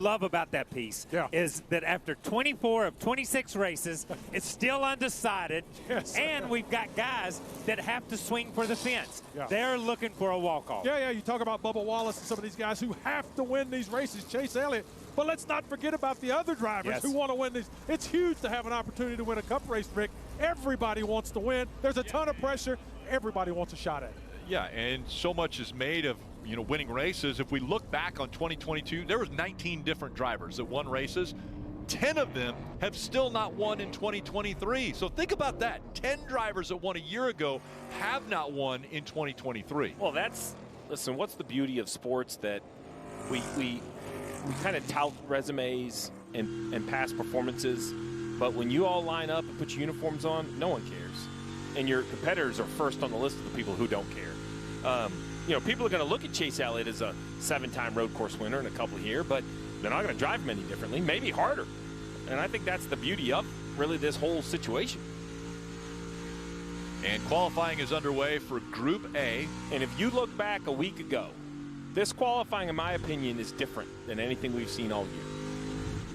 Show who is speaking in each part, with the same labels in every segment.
Speaker 1: Love about that piece is that after 24 of 26 races, it's still undecided, and we've got guys that have to swing for the fence. They're looking for a walk-off.
Speaker 2: You talk about Bubba Wallace and some of these guys who have to win these races, Chase Elliott, but let's not forget about the other drivers who want to win these. It's huge to have an opportunity to win a Cup race, Rick. Everybody wants to win. There's a ton of pressure. Everybody wants a shot at it.
Speaker 3: Yeah, and so much is made of winning races. If we look back on 2022, there was 19 different drivers that won races. 10 of them have still not won in 2023. So think about that. 10 drivers that won a year ago have not won in 2023.
Speaker 4: Well, listen, what's the beauty of sports that we kind of tout resumes and past performances, but when you all line up and put your uniforms on, no one cares. And your competitors are first on the list of the people who don't care. People are going to look at Chase Elliott as a 7-time road course winner in a couple here, but they're not going to drive him any differently, maybe harder. And I think that's the beauty of really this whole situation.
Speaker 3: And qualifying is underway for Group A.
Speaker 4: And if you look back a week ago, this qualifying, in my opinion, is different than anything we've seen all year.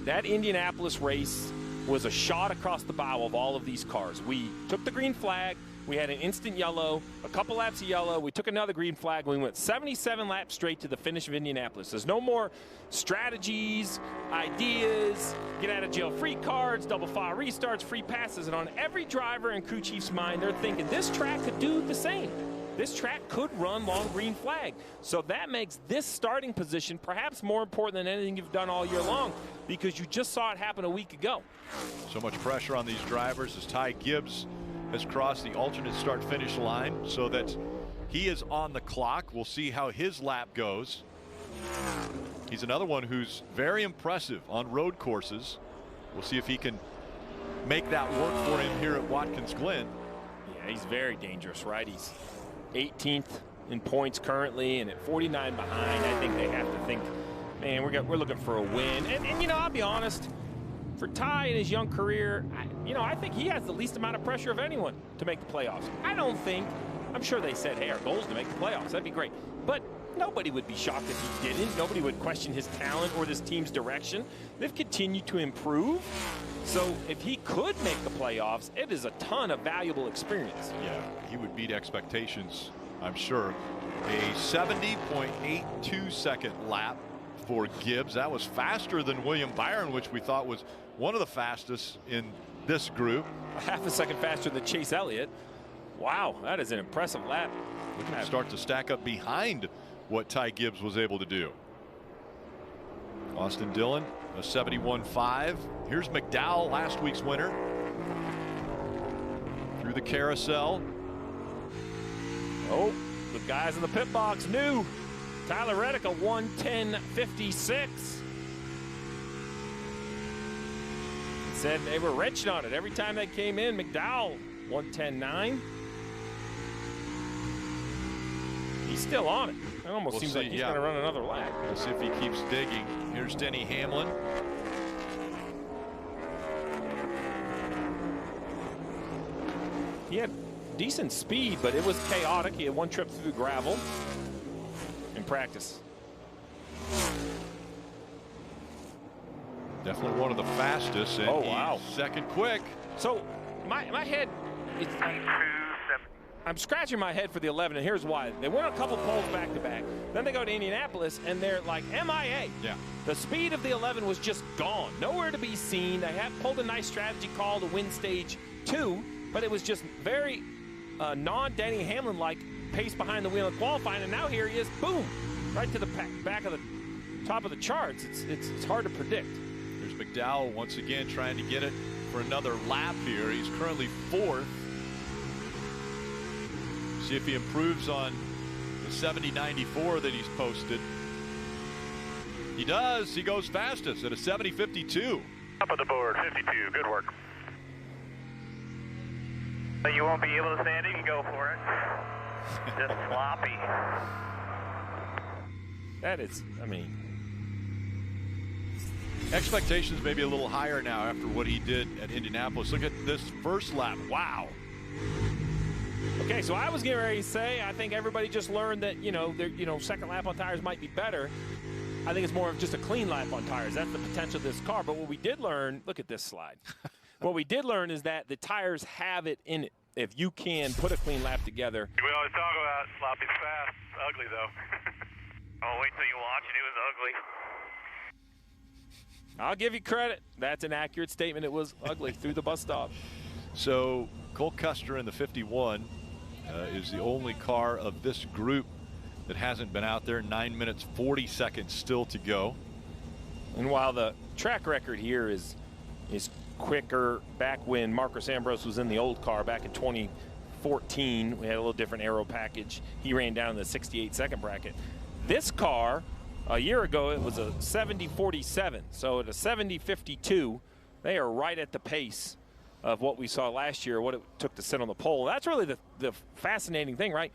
Speaker 4: That Indianapolis race was a shot across the bow of all of these cars. We took the green flag. We had an instant yellow, a couple laps of yellow. We took another green flag. We went 77 laps straight to the finish of Indianapolis. There's no more strategies, ideas, get out of jail free cards, double file restarts, free passes. And on every driver and crew chief's mind, they're thinking this track could do the same. This track could run long green flag. So that makes this starting position perhaps more important than anything you've done all year long, because you just saw it happen a week ago.
Speaker 3: So much pressure on these drivers as Ty Gibbs has crossed the alternate start-finish line so that he is on the clock. We'll see how his lap goes. He's another one who's very impressive on road courses. We'll see if he can make that work for him here at Watkins Glen.
Speaker 4: Yeah, he's very dangerous, right? He's 18th in points currently, and at 49 behind, I think they have to think, man, we're looking for a win. And I'll be honest, for Ty in his young career, I think he has the least amount of pressure of anyone to make the playoffs. I'm sure they said, hey, our goal is to make the playoffs. That'd be great. But nobody would be shocked if he didn't. Nobody would question his talent or this team's direction. They've continued to improve. So if he could make the playoffs, it is a ton of valuable experience.
Speaker 3: Yeah, he would beat expectations, I'm sure. A 70.82 second lap for Gibbs. That was faster than William Byron, which we thought was one of the fastest in this group.
Speaker 4: A half a second faster than Chase Elliott. Wow, that is an impressive lap.
Speaker 3: We can start to stack up behind what Ty Gibbs was able to do. Austin Dillon, a 71.5. Here's McDowell, last week's winner. Through the carousel.
Speaker 4: Oh, the guys in the pit box knew. Tyler Reddick, a 1:10.56. Said they were wrenching on it every time they came in. McDowell, 1:10.9. He's still on it. It almost seems like he's going to run another lap.
Speaker 3: We'll see if he keeps digging. Here's Denny Hamlin.
Speaker 4: He had decent speed, but it was chaotic. He had one trip through the gravel in practice.
Speaker 3: Definitely one of the fastest, and
Speaker 4: wow,
Speaker 3: second quick.
Speaker 4: So my head, I'm scratching my head for the 11, and here's why. They won a couple poles back to back. Then they go to Indianapolis, and they're like MIA.
Speaker 3: Yeah.
Speaker 4: The speed of the 11 was just gone, nowhere to be seen. They have pulled a nice strategy call to win stage 2, but it was just very non-Denny Hamlin-like pace behind the wheel in qualifying, and now here he is, boom, right to the back of the top of the charts. It's hard to predict.
Speaker 3: There's McDowell once again trying to get it for another lap here. He's currently 4th. See if he improves on the 70.94 that he's posted. He does. He goes fastest at a 70.52.
Speaker 5: Top of the board, 52. Good work. You won't be able to stand it. You can go for it. Just sloppy.
Speaker 4: That is, I mean.
Speaker 3: Expectations maybe a little higher now after what he did at Indianapolis. Look at this first lap. Wow.
Speaker 4: Okay, so I was getting ready to say, I think everybody just learned that, second lap on tires might be better. I think it's more of just a clean lap on tires. That's the potential of this car. But what we did learn, look at this slide. What we did learn is that the tires have it in it. If you can put a clean lap together.
Speaker 5: We always talk about sloppy's fast, ugly though. Oh, wait till you watch it. It was ugly.
Speaker 4: I'll give you credit. That's an accurate statement. It was ugly through the bus stop.
Speaker 3: So Cole Custer in the 51 is the only car of this group that hasn't been out there. 9 minutes, 40 seconds still to go.
Speaker 4: And while the track record here is quicker, back when Marcus Ambrose was in the old car back in 2014, we had a little different aero package. He ran down in the 68-second bracket. This car, a year ago, it was a 70-47. So at a 70-52, they are right at the pace of what we saw last year, what it took to sit on the pole. That's really the fascinating thing, right?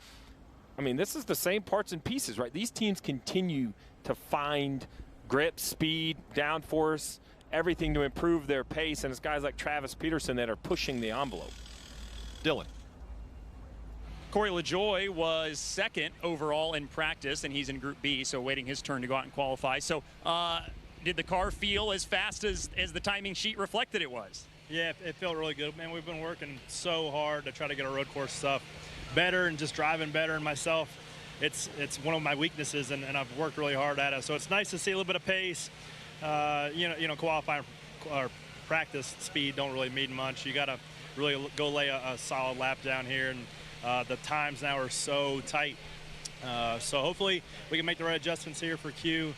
Speaker 4: I mean, this is the same parts and pieces, right? These teams continue to find grip, speed, downforce, everything to improve their pace, and it's guys like Travis Peterson that are pushing the envelope.
Speaker 3: Dylan.
Speaker 6: Corey LaJoie was second overall in practice, and he's in Group B, so waiting his turn to go out and qualify. So did the car feel as fast as the timing sheet reflected it was?
Speaker 7: Yeah, it felt really good. Man, we've been working so hard to try to get our road course stuff better and just driving better. And myself, it's one of my weaknesses, and I've worked really hard at it. So it's nice to see a little bit of pace. You know, qualifying or practice speed don't really mean much. You got to really go lay a solid lap down here, and the times now are so tight. So hopefully we can make the right adjustments here for Q.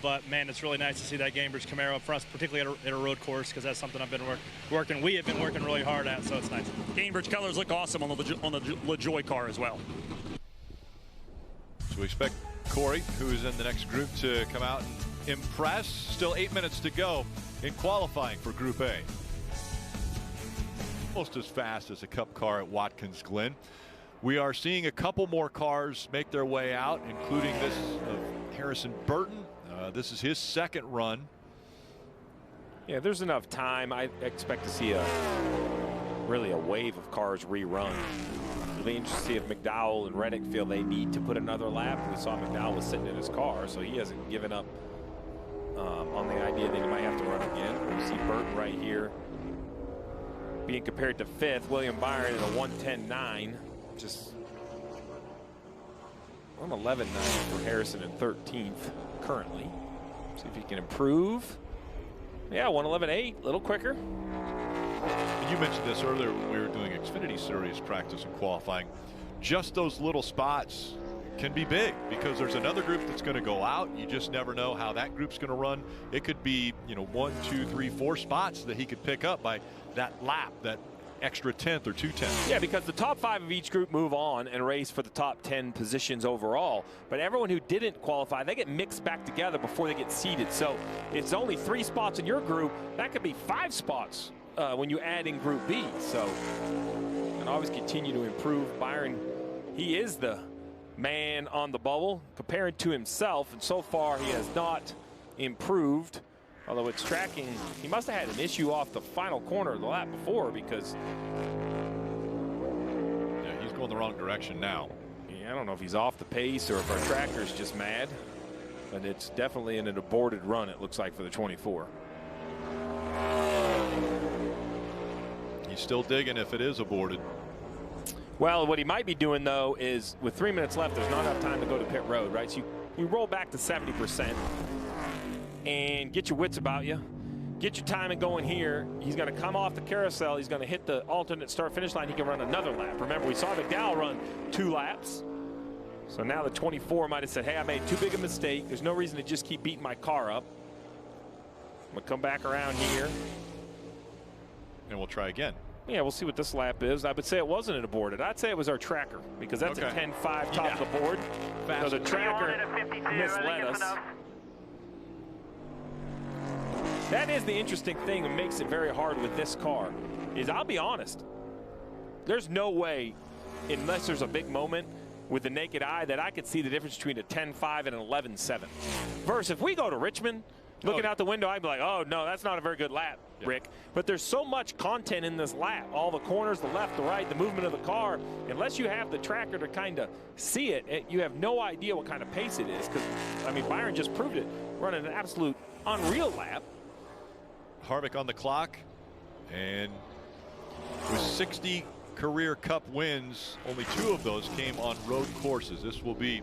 Speaker 7: But man, it's really nice to see that Gainbridge Camaro up front, particularly at a road course, because that's something I've been working. We have been working really hard at, so it's nice.
Speaker 6: Gainbridge colors look awesome on the LaJoie car as well.
Speaker 3: So we expect Corey, who is in the next group, to come out and impress. Still 8 minutes to go in qualifying for Group A. Almost as fast as a Cup car at Watkins Glen. We are seeing a couple more cars make their way out, including this of Harrison Burton. This is his second run.
Speaker 4: Yeah, there's enough time. I expect to see really a wave of cars rerun. It'll be interesting to see if McDowell and Reddick feel they need to put another lap. We saw McDowell was sitting in his car, so he hasn't given up on the idea that he might have to run again. We see Burton right here being compared to fifth. William Byron in a 1:10.9. Just 1:11.9 for Harrison in 13th currently. See if he can improve. Yeah, 1:11.8, a little quicker.
Speaker 3: And you mentioned this earlier when we were doing Xfinity Series practice and qualifying. Just those little spots can be big because there's another group that's going to go out. You just never know how that group's going to run. It could be, you know, 1, 2, 3, 4 spots that he could pick up by that lap, that extra 10th or 2 tenths.
Speaker 4: Yeah, because the top 5 of each group move on and race for the top 10 positions overall. But everyone who didn't qualify, they get mixed back together before they get seeded. So it's only 3 spots in your group. That could be 5 spots when you add in Group B. So and always continue to improve. Byron, he is the man on the bubble compared to himself, and so far he has not improved. Although it's tracking, he must have had an issue off the final corner of the lap before because...
Speaker 3: Yeah, he's going the wrong direction now.
Speaker 4: Yeah, I don't know if he's off the pace or if our tracker's just mad. But it's definitely in an aborted run, it looks like, for the 24.
Speaker 3: He's still digging if it is aborted.
Speaker 4: Well, what he might be doing, though, is with 3 minutes left, there's not enough time to go to pit road, right? So you roll back to 70%. And get your wits about you. Get your timing going here. He's going to come off the carousel. He's going to hit the alternate start-finish line. He can run another lap. Remember, we saw McDowell run 2 laps. So now the 24 might have said, hey, I made too big a mistake. There's no reason to just keep beating my car up. I'm going to come back around here.
Speaker 3: And we'll try again.
Speaker 4: Yeah, we'll see what this lap is. I would say it wasn't an aborted. I'd say it was our tracker because that's a 10.5 top of the board. So the tracker misled us. That is the interesting thing that makes it very hard with this car, is I'll be honest, there's no way, unless there's a big moment with the naked eye, that I could see the difference between a 10.5 and an 11.7. Versus if we go to Richmond, Looking out the window, I'd be like, oh, no, that's not a very good lap, Rick. But there's so much content in this lap. All the corners, the left, the right, the movement of the car. Unless you have the tracker to kind of see it, you have no idea what kind of pace it is. Because, I mean, Byron just proved it. Running an absolute unreal lap.
Speaker 3: Harvick on the clock. And with 60 career Cup wins, only 2 of those came on road courses. This will be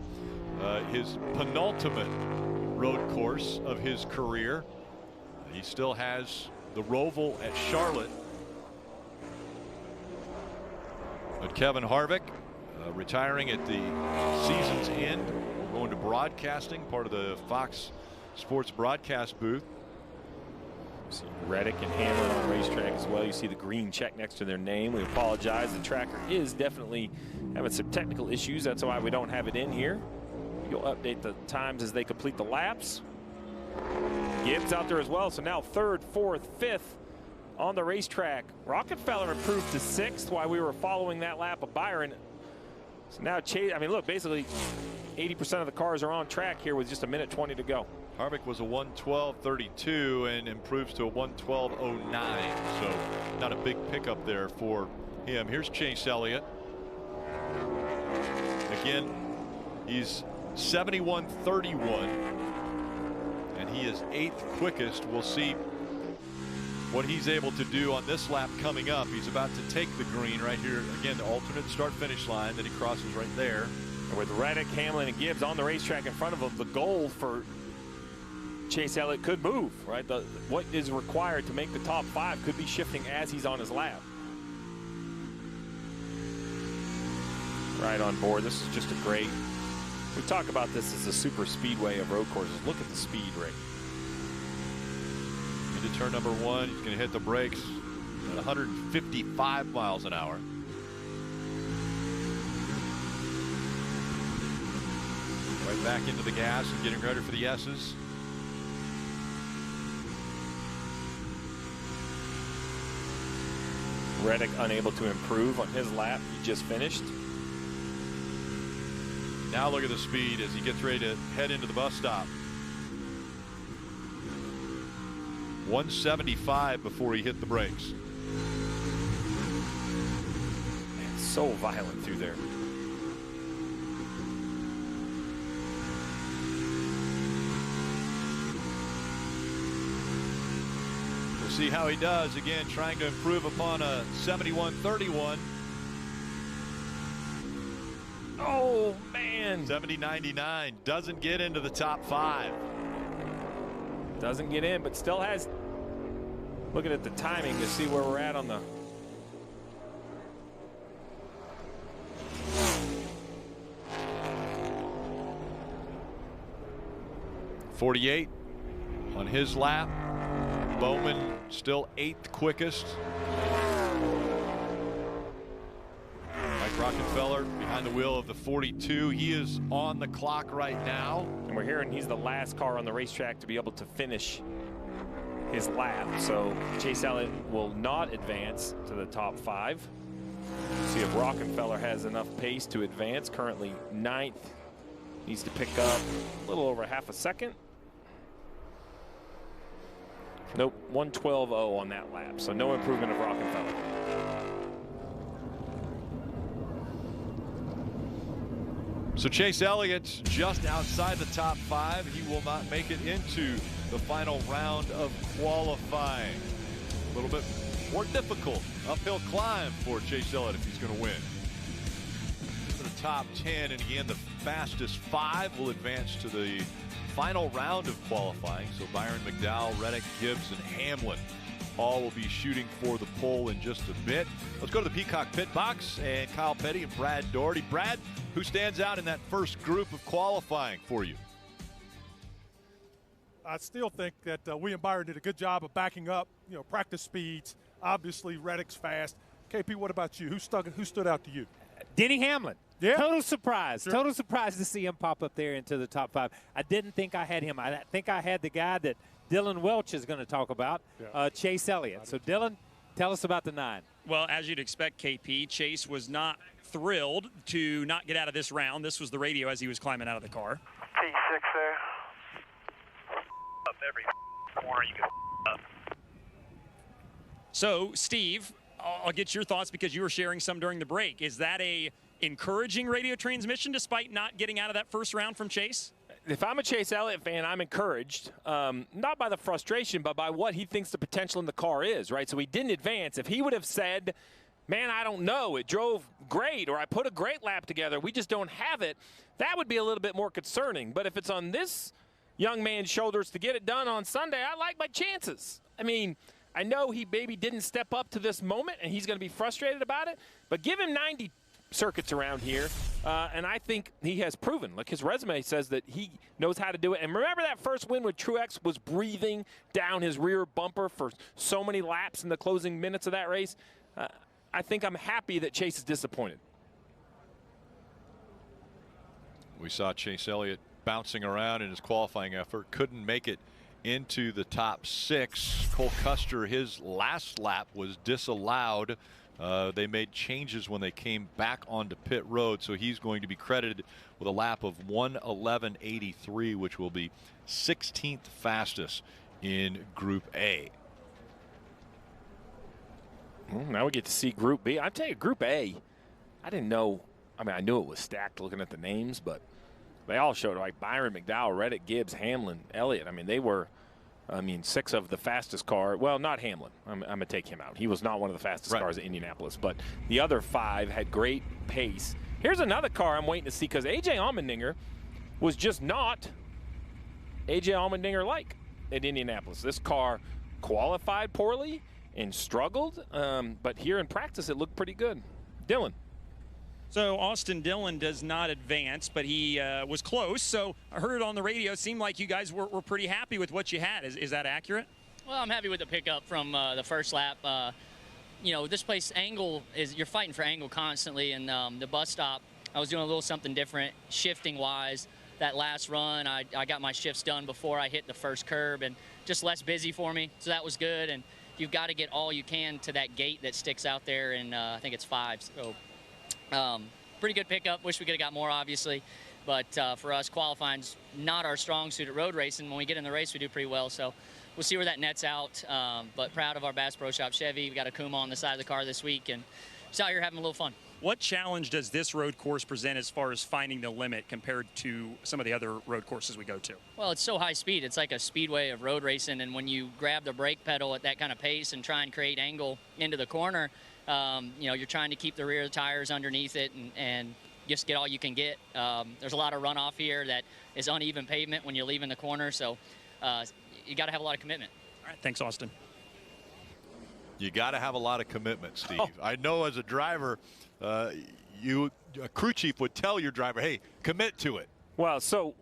Speaker 3: his penultimate road course of his career. He still has the Roval at Charlotte. But Kevin Harvick retiring at the season's end, going to broadcasting, part of the Fox Sports broadcast booth.
Speaker 4: You see Reddick and Hamlin on the racetrack as well. You see the green check next to their name. We apologize. The tracker is definitely having some technical issues. That's why we don't have it in here. You'll update the times as they complete the laps. Gibbs out there as well. So now 3rd, 4th, 5th on the racetrack. Rockefeller improved to 6th while we were following that lap of Byron. So now Chase, I mean, look, basically 80% of the cars are on track here with just 1:20 to go.
Speaker 3: Harvick was a 1:12.32 and improves to a 1:12.09. So not a big pickup there for him. Here's Chase Elliott. Again, he's 71.31, and he is 8th quickest. We'll see what he's able to do on this lap coming up. He's about to take the green right here. Again, the alternate start-finish line that he crosses right there.
Speaker 4: And with Reddick, Hamlin, and Gibbs on the racetrack in front of him, the goal for Chase Elliott could move, right? What is required to make the top 5 could be shifting as he's on his lap. Right on board. This is just a great. We talk about this as a super speedway of road courses. Look at the speed, Rick.
Speaker 3: Into turn number 1, he's going to hit the brakes at 155 miles an hour. Right back into the gas and getting ready for the S's.
Speaker 4: Reddick unable to improve on his lap. He just finished.
Speaker 3: Now look at the speed as he gets ready to head into the bus stop. 175 before he hit the brakes.
Speaker 4: Man, so violent through there.
Speaker 3: We'll see how he does. Again, trying to improve upon a 71.31.
Speaker 4: Oh, man.
Speaker 3: 70.99 doesn't get into the top 5.
Speaker 4: Doesn't get in, but still has. Looking at the timing to see where we're at on the.
Speaker 3: .48 on his lap. Bowman still 8th quickest. Rockefeller behind the wheel of the 42. He is on the clock right now.
Speaker 4: And we're hearing he's the last car on the racetrack to be able to finish his lap. So Chase Elliott will not advance to the top 5. See if Rockefeller has enough pace to advance. Currently 9th. Needs to pick up a little over half a second. Nope, 1:12.0 on that lap. So no improvement of Rockefeller.
Speaker 3: So Chase Elliott's just outside the top 5. He will not make it into the final round of qualifying. A little bit more difficult uphill climb for Chase Elliott if he's going to win. To the top 10, and again, the fastest 5 will advance to the final round of qualifying. So Byron, McDowell, Reddick, Gibbs, and Hamlin all will be shooting for the pole in just a bit. Let's go to the Peacock pit box and Kyle Petty and Brad Doherty. Brad, who stands out in that first group of qualifying for you?
Speaker 2: I still think that William Byron did a good job of backing up, practice speeds. Obviously, Reddick's fast. KP, what about you? Who stood out to you?
Speaker 1: Denny Hamlin.
Speaker 2: Yeah.
Speaker 1: Total surprise.
Speaker 2: Sure.
Speaker 1: Total surprise to see him pop up there into the top 5. I didn't think I had him. I think I had the guy that Dylan Welch is going to talk about, Chase Elliott. So, Dylan, tell us about the 9.
Speaker 6: Well, as you'd expect, KP, Chase was not thrilled to not get out of this round. This was the radio as he was climbing out of the car.
Speaker 5: P6 there. Up every corner, you go up.
Speaker 6: So, Steve, I'll get your thoughts because you were sharing some during the break. Is that a encouraging radio transmission despite not getting out of that first round from Chase?
Speaker 4: If I'm a Chase Elliott fan, I'm encouraged, not by the frustration, but by what he thinks the potential in the car is, right? So he didn't advance. If he would have said, man, I don't know, it drove great, or I put a great lap together, we just don't have it, that would be a little bit more concerning. But if it's on this young man's shoulders to get it done on Sunday, I like my chances. I mean, I know he maybe didn't step up to this moment, and he's going to be frustrated about it, but give him 90 circuits around here, and I think he has proven. Like, his resume says that he knows how to do it. And remember that first win with Truex was breathing down his rear bumper for so many laps in the closing minutes of that race? I think I'm happy that Chase is disappointed.
Speaker 3: We saw Chase Elliott bouncing around in his qualifying effort, couldn't make it into the top 6. Cole Custer, his last lap was disallowed. They made changes when they came back onto pit road, so he's going to be credited with a lap of 1:11.83, which will be 16th fastest in Group A.
Speaker 4: Well, now we get to see Group B. I tell you, Group A, I didn't know. I mean, I knew it was stacked looking at the names, but they all showed, like Byron, McDowell, Reddick, Gibbs, Hamlin, Elliott. I mean, they were, 6 of the fastest car. Well, not Hamlin. I'm going to take him out. He was not one of the fastest cars at Indianapolis. But the other 5 had great pace. Here's another car I'm waiting to see because A.J. Allmendinger was just not A.J. Allmendinger-like at Indianapolis. This car qualified poorly and struggled, but here in practice it looked pretty good. Dylan.
Speaker 6: So Austin Dillon does not advance, but he was close. So I heard on the radio, it seemed like you guys were pretty happy with what you had. Is that accurate?
Speaker 8: Well, I'm happy with the pickup from the first lap. This place, angle, you're fighting for angle constantly, and the bus stop, I was doing a little something different, shifting-wise. That last run, I got my shifts done before I hit the first curb, and just less busy for me, so that was good. And you've got to get all you can to that gate that sticks out there, and I think it's 5. So pretty good pickup. Wish we could have got more, obviously. But for us, qualifying's not our strong suit at road racing. When we get in the race, we do pretty well. So we'll see where that nets out. But proud of our Bass Pro Shop Chevy. We got a Kuma on the side of the car this week, and just out here having a little fun.
Speaker 6: What challenge does this road course present as far as finding the limit compared to some of the other road courses we go to?
Speaker 8: Well, it's so high speed. It's like a speedway of road racing, and when you grab the brake pedal at that kind of pace and try and create angle into the corner, you're trying to keep the rear tires underneath it and just get all you can get. There's a lot of runoff here that is uneven pavement when you're leaving the corner, so you got to have a lot of commitment.
Speaker 6: All right, thanks, Austin.
Speaker 3: You got to have a lot of commitment, Steve. I know as a driver, a crew chief would tell your driver, hey, commit to it.
Speaker 4: Well, so,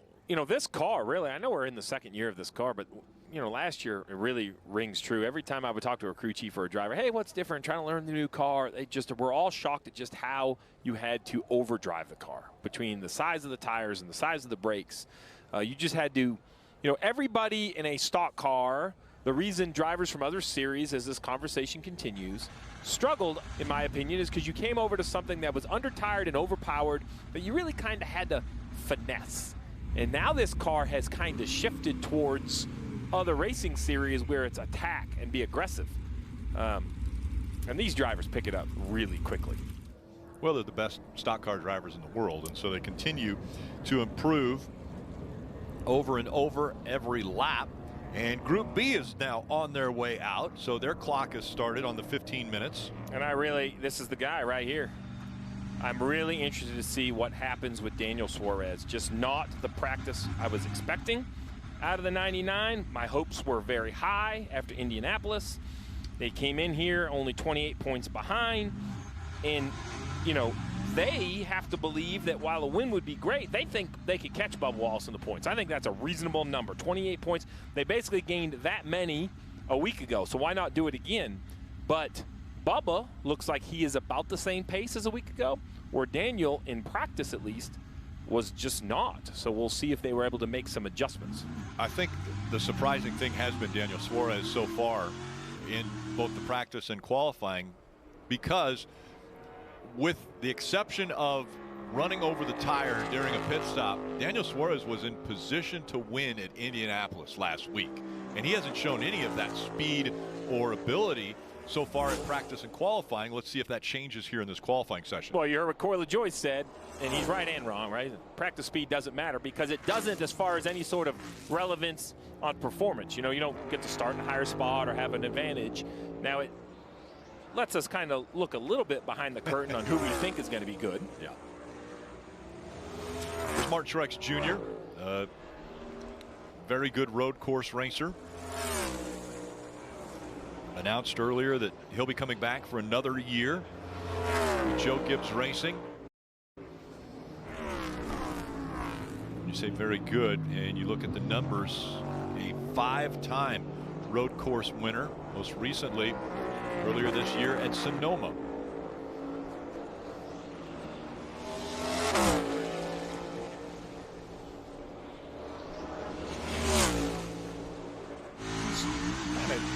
Speaker 4: this car, really, I know we're in the second year of this car, but, last year it really rings true. Every time I would talk to a crew chief or a driver, hey, what's different? Trying to learn the new car. We're all shocked at just how you had to overdrive the car between the size of the tires and the size of the brakes. You just had to, everybody in a stock car, the reason drivers from other series, as this conversation continues, struggled, in my opinion, is because you came over to something that was undertired and overpowered that you really kind of had to finesse. And now this car has kind of shifted towards other racing series where it's attack and be aggressive. And these drivers pick it up really quickly.
Speaker 3: Well, they're the best stock car drivers in the world, and so they continue to improve over and over every lap. And Group B is now on their way out, so their clock has started on the 15 minutes.
Speaker 4: And this is the guy right here. I'm really interested to see what happens with Daniel Suarez. Just not the practice I was expecting out of the 99. My hopes were very high after Indianapolis. They came in here only 28 points behind. And, they have to believe that while a win would be great, they think they could catch Bubba Wallace in the points. I think that's a reasonable number, 28 points. They basically gained that many a week ago, so why not do it again? But Bubba looks like he is about the same pace as a week ago, where Daniel, in practice at least, was just not. So we'll see if they were able to make some adjustments.
Speaker 3: I think the surprising thing has been Daniel Suarez so far in both the practice and qualifying, because with the exception of running over the tire during a pit stop, Daniel Suarez was in position to win at Indianapolis last week. and he hasn't shown any of that speed or ability so far at practice and qualifying. Let's see if that changes here in this qualifying session.
Speaker 4: Well, you heard what Corey LaJoie said, and he's right and wrong, right? Practice speed doesn't matter because it doesn't as far as any sort of relevance on performance. You know, you don't get to start in a higher spot or have an advantage. Now, it lets us kind of look a little bit behind the curtain on who we think is going to be good.
Speaker 3: Yeah. Here's Martin Truex Jr., very good road course racer. Announced earlier that he'll be coming back for another year with Joe Gibbs Racing. You say very good, and you look at the numbers, a 5-time road course winner, most recently earlier this year at Sonoma.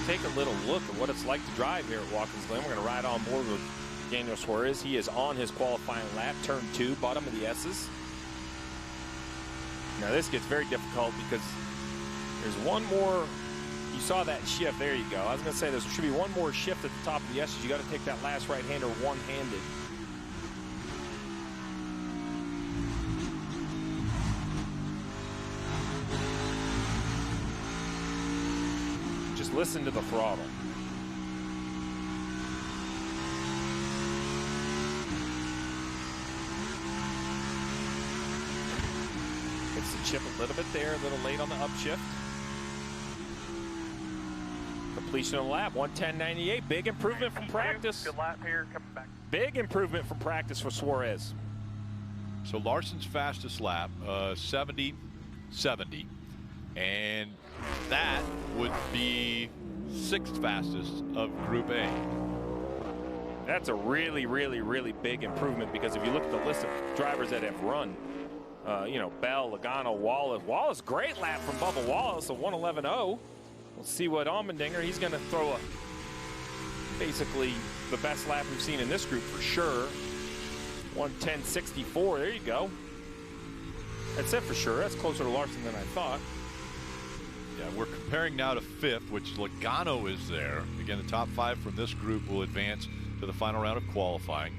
Speaker 4: Take a little look at what it's like to drive here at Watkins Glen. We're going to ride on board with Daniel Suarez. He is on his qualifying lap, turn 2, bottom of the S's. Now this gets very difficult because there's one more. You saw that shift. There you go. I was going to say there should be one more shift at the top of the S's. You got to take that last right-hander one-handed. Just listen to the throttle. Gets the chip a little bit there, a little late on the upshift. Completion of the lap, 1:10.98. Big improvement from practice.
Speaker 5: Good lap here, coming back.
Speaker 4: Big improvement from practice for Suarez.
Speaker 3: So Larson's fastest lap, 70.70, and that would be 6th fastest of Group A.
Speaker 4: That's a really, really, really big improvement because if you look at the list of drivers that have run, you know, Bell, Logano, Wallace. Wallace, great lap from Bubba Wallace, a 1:11.0. We'll see what Allmendinger, he's going to throw basically the best lap we've seen in this group for sure. 1:10.64, there you go. That's it for sure. That's closer to Larson than I thought.
Speaker 3: Yeah, we're comparing now to 5th, which Logano is there. Again, the top 5 from this group will advance to the final round of qualifying.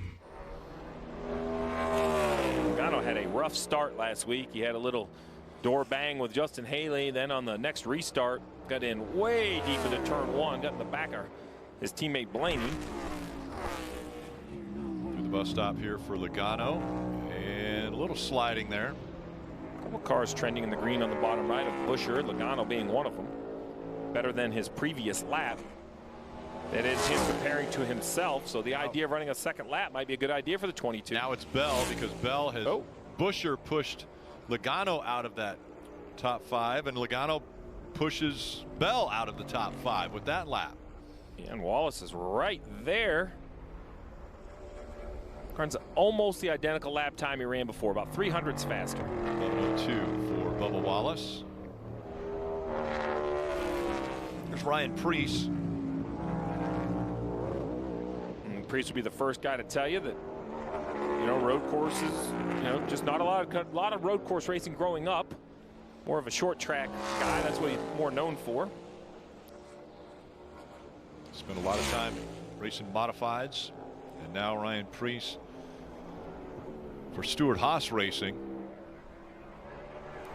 Speaker 4: Logano had a rough start last week. He had a little door bang with Justin Haley. Then on the next restart, got in way deep into turn 1, got in the back of his teammate Blaney.
Speaker 3: Through the bus stop here for Logano, and a little sliding there.
Speaker 4: A couple cars trending in the green on the bottom right of Busher, Logano being one of them. Better than his previous lap. That is him comparing to himself, so the idea of running a second lap might be a good idea for the 22.
Speaker 3: Now it's Bell, because Bell has Busher pushed Logano out of that top 5, and Logano pushes Bell out of the top 5 with that lap.
Speaker 4: Yeah, and Wallace is right there. Runs almost the identical lap time he ran before, about 300ths faster.
Speaker 3: 11:02 for Bubba Wallace. There's Ryan Preece.
Speaker 4: And Preece would be the first guy to tell you that, you know, road courses, you know, just not a lot of road course racing growing up. More of a short track guy. That's what he's more known for.
Speaker 3: Spent a lot of time racing modifieds, and now Ryan Preece for Stewart Haas Racing.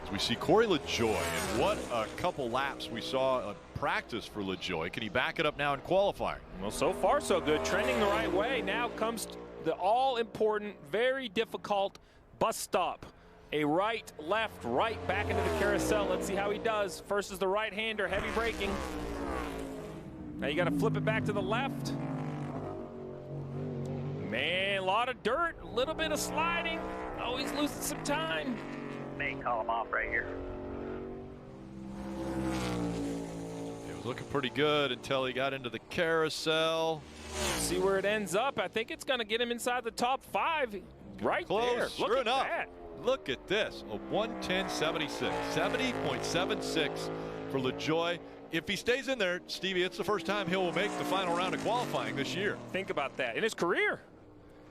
Speaker 3: As we see Corey LaJoie, and what a couple laps we saw in practice for LaJoie. Can he back it up now in qualifying?
Speaker 4: Well, so far so good, trending the right way. Now comes the all-important, very difficult bus stop. A right, left, right, back into the carousel. Let's see how he does. First is the right-hander, heavy braking. Now you got to flip it back to the left. Man, a lot of dirt, a little bit of sliding. Oh, he's losing some time.
Speaker 5: May call him off right here.
Speaker 3: It was looking pretty good until he got into the carousel.
Speaker 4: See where it ends up. I think it's going to get him inside the top 5. Right
Speaker 3: close.
Speaker 4: there.
Speaker 3: Sure
Speaker 4: Look
Speaker 3: enough.
Speaker 4: at that.
Speaker 3: Look at this, a 1:10.76, 70.76 for LaJoie. If he stays in there, Stevie, it's the first time he will make the final round of qualifying this year.
Speaker 4: Think about that in his career.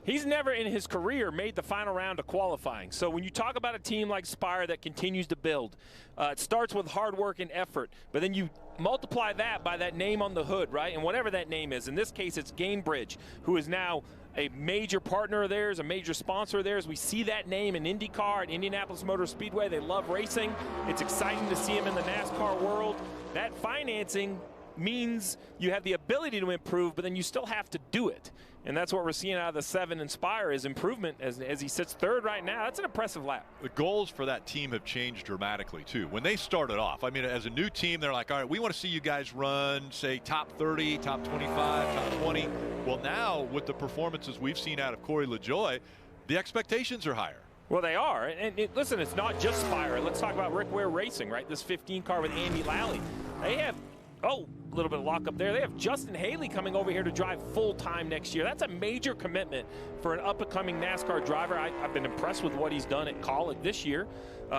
Speaker 4: He's never in his career made the final round of qualifying. So when you talk about a team like Spire that continues to build, it starts with hard work and effort, but then you multiply that by that name on the hood, right? And whatever that name is, in this case it's Gainbridge, who is now a major partner of theirs, a major sponsor of theirs. We see that name in IndyCar at Indianapolis Motor Speedway. They love racing. It's exciting to see him in the NASCAR world. That financing means you have the ability to improve, but then you still have to do it. And that's what we're seeing out of the 7 Inspire is improvement as he sits third right now. That's an impressive lap.
Speaker 3: The goals for that team have changed dramatically, too. When they started off, I mean, as a new team, they're like, all right, we want to see you guys run, say, top 30, top 25, top 20. Well, now, with the performances we've seen out of Corey LaJoie, the expectations are higher.
Speaker 4: Well, they are. And listen, it's not just Spire. Let's talk about Rick Ware Racing, right? This 15 car with Andy Lally. They have, a little bit of lock up there. They have Justin Haley coming over here to drive full-time next year. That's a major commitment for an up-and-coming NASCAR driver. I've been impressed with what he's done at Colleague this year.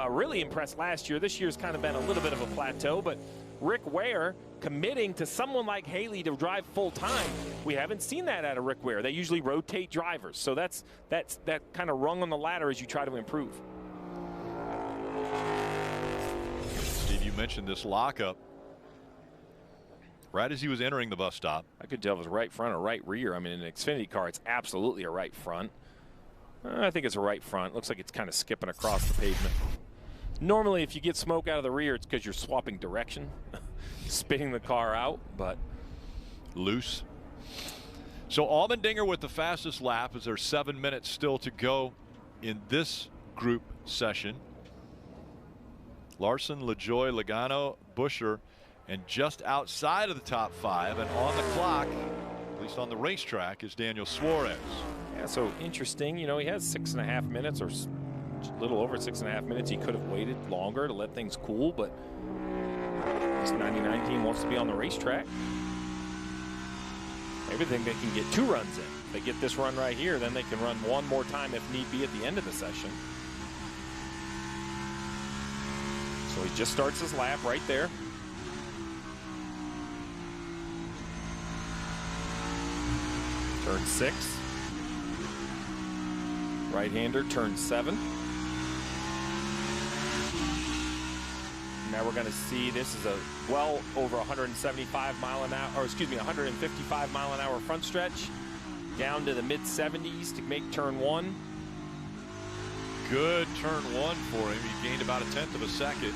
Speaker 4: Really impressed last year. This year's kind of been a little bit of a plateau, but Rick Ware committing to someone like Haley to drive full-time, we haven't seen that out of Rick Ware. They usually rotate drivers, so that's that kind of rung on the ladder as you try to improve.
Speaker 3: Steve, you mentioned this lockup right as he was entering the bus stop.
Speaker 4: I could tell if it was right front or right rear. I mean, in an Xfinity car, it's absolutely a right front. I think it's a right front. Looks like it's kind of skipping across the pavement. Normally, if you get smoke out of the rear, it's because you're swapping direction, spinning the car out, but
Speaker 3: loose. So Allmendinger with the fastest lap as there's 7 minutes still to go in this group session. Larson, LaJoie, Logano, Buescher, and just outside of the top 5 and on the clock, at least on the racetrack, is Daniel Suarez.
Speaker 4: Yeah, so interesting. You know, he has 6.5 minutes or a little over 6.5 minutes. He could have waited longer to let things cool, but this 99 team wants to be on the racetrack. Maybe they can get 2 runs in. If they get this run right here, then they can run one more time if need be at the end of the session. So he just starts his lap right there. Turn 6. Right-hander, turn 7. Now we're going to see this is a well over 175 mile an hour, or excuse me, 155 mile an hour front stretch down to the mid 70s to make turn 1.
Speaker 3: Good turn 1 for him. He gained about 1/10 of a second.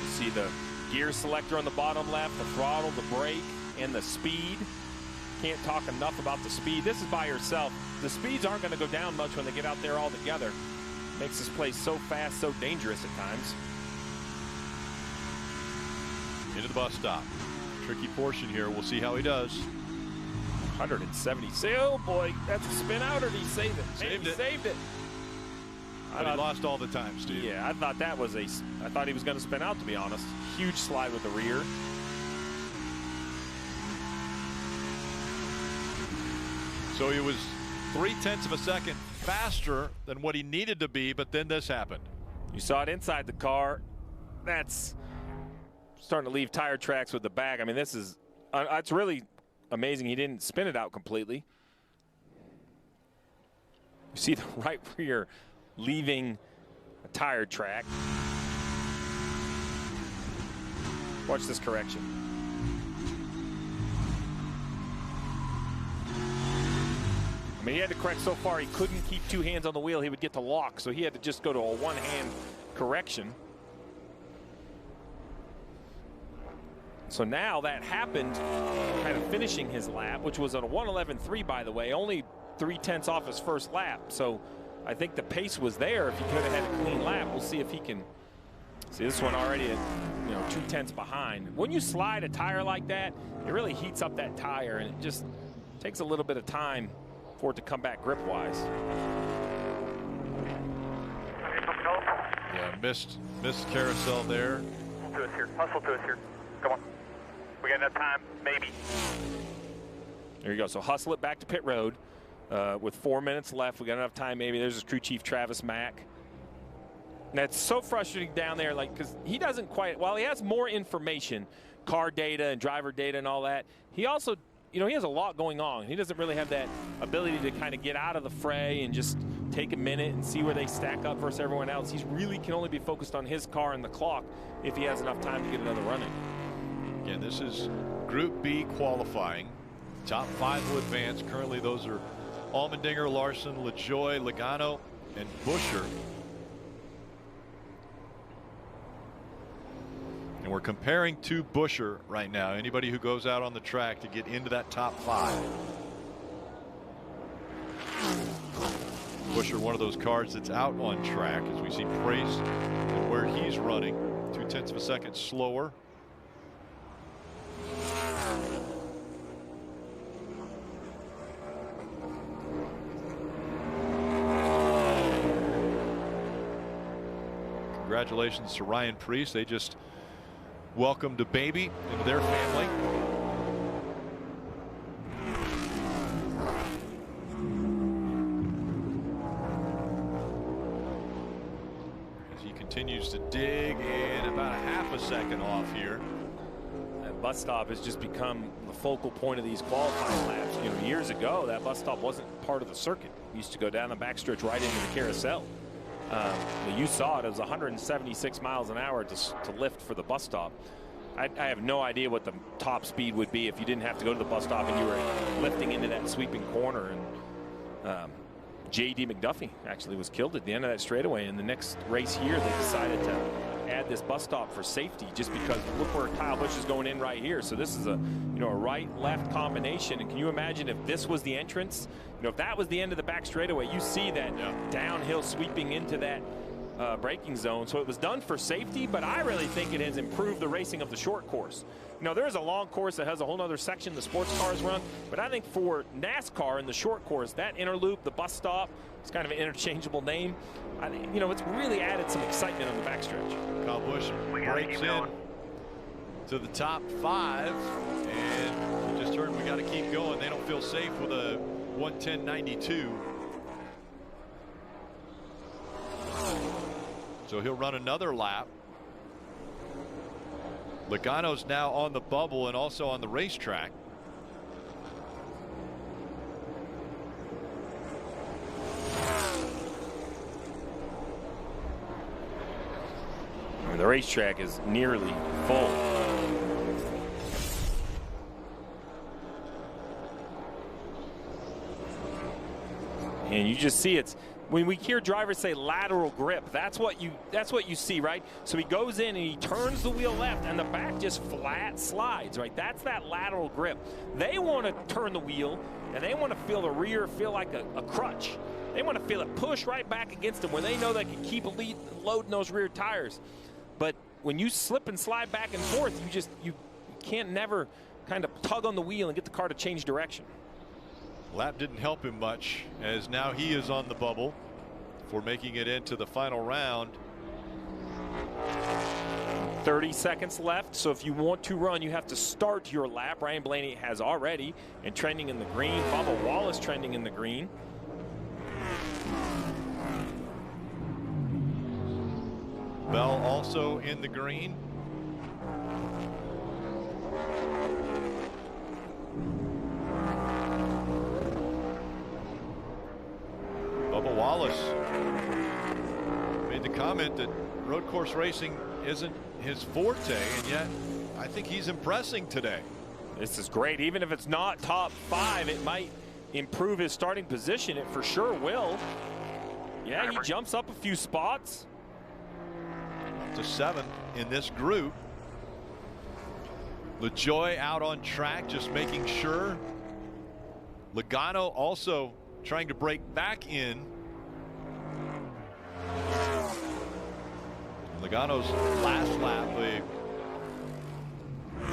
Speaker 4: You see the gear selector on the bottom left, the throttle, the brake, and the speed. Can't talk enough about the speed. This is by yourself. The speeds aren't going to go down much when they get out there all together. Makes this place so fast, so dangerous at times.
Speaker 3: Into the bus stop. Tricky portion here. We'll see how he does.
Speaker 4: 170. Oh boy, that's a spin out, or did he save it?
Speaker 3: Saved
Speaker 4: he
Speaker 3: it.
Speaker 4: saved it.
Speaker 3: But he lost all the time, Steve.
Speaker 4: Yeah, I thought that was I thought he was going to spin out, to be honest. Huge slide with the rear.
Speaker 3: So he was 0.3 of a second faster than what he needed to be, but then this happened.
Speaker 4: You saw it inside the car. That's starting to leave tire tracks with the back. I mean, this is it's really amazing he didn't spin it out completely. You see the right rear leaving a tire track. Watch this correction. I mean, he had to correct so far, he couldn't keep 2 hands on the wheel. He would get to lock, so he had to just go to a 1-hand correction. So now that happened, kind of finishing his lap, which was at a 1:11.3, by the way, only 0.3 off his first lap. So I think the pace was there if he could have had a clean lap. We'll see if he can. See this one already at 0.2 behind. When you slide a tire like that, it really heats up that tire, and it just takes a little bit of time for it to come back grip-wise.
Speaker 3: Yeah, missed carousel there.
Speaker 5: Hustle to us here. Hustle to us here. Come on. We got enough time, maybe.
Speaker 4: There you go. So hustle it back to pit road with 4 minutes left. We got enough time, maybe. There's his crew chief, Travis Mack. And that's so frustrating down there, because he doesn't quite, while he has more information, car data and driver data and all that, he also you know, he has a lot going on. He doesn't really have that ability to kind of get out of the fray and just take a minute and see where they stack up versus everyone else. He's really can only be focused on his car and the clock if he has enough time to get another run in.
Speaker 3: Again, this is Group B qualifying. Top 5 will advance. Currently, those are Allmendinger, Larson, LaJoie, Logano, and Buescher. And we're comparing to Buescher right now. Anybody who goes out on the track to get into that top 5. Buescher, one of those cars that's out on track, as we see Priest and where he's running, 0.2 of a second slower. Congratulations to Ryan Priest. They just welcomed a baby into their family. As he continues to dig in, about a half a second off here.
Speaker 4: That bus stop has just become the focal point of these qualifying laps. You know, years ago, that bus stop wasn't part of the circuit. It used to go down the backstretch right into the carousel. You saw it. It was 176 miles an hour to lift for the bus stop. I have no idea what the top speed would be if you didn't have to go to the bus stop and you were lifting into that sweeping corner. And J.D. McDuffie actually was killed at the end of that straightaway. In the next race here, they decided to add this bus stop for safety, just because look where Kyle Busch is going in right here. So this is a right-left combination. And can you imagine if this was the entrance? You know, if that was the end of the back straightaway, you see that downhill sweeping into that braking zone. So it was done for safety, but I really think it has improved the racing of the short course. You know, there's a long course that has a whole other section the sports cars run, but I think for NASCAR in the short course, that inner loop, the bus stop, it's kind of an interchangeable name. I think, you know, it's really added some excitement on the backstretch.
Speaker 3: Kyle Busch breaks in to the top 5, and you just heard we got to keep going. They don't feel safe with a 1:10.92. So he'll run another lap. Logano's now on the bubble and also on the racetrack.
Speaker 4: I mean, the racetrack is nearly full. And you just see it's when we hear drivers say lateral grip, that's what you see, right? So he goes in and he turns the wheel left and the back just flat slides, right? That's that lateral grip. They want to turn the wheel and they want to feel the rear feel like a crutch. They want to feel it push right back against them where they know they can keep loading those rear tires. But when you slip and slide back and forth, you can't never kind of tug on the wheel and get the car to change direction.
Speaker 3: Lap didn't help him much, as now he is on the bubble for making it into the final round.
Speaker 4: 30 seconds left, so if you want to run, you have to start your lap. Ryan Blaney has already, and trending in the green. Bubba Wallace trending in the green.
Speaker 3: Bell also in the green. Bubba Wallace made the comment that road course racing isn't his forte, and yet I think he's impressing today.
Speaker 4: This is great. Even if it's not top 5, it might improve his starting position. It for sure will. Yeah, he jumps up a few spots.
Speaker 3: To 7th in this group. LaJoie out on track, just making sure. Logano also trying to break back in. Logano's last lap, a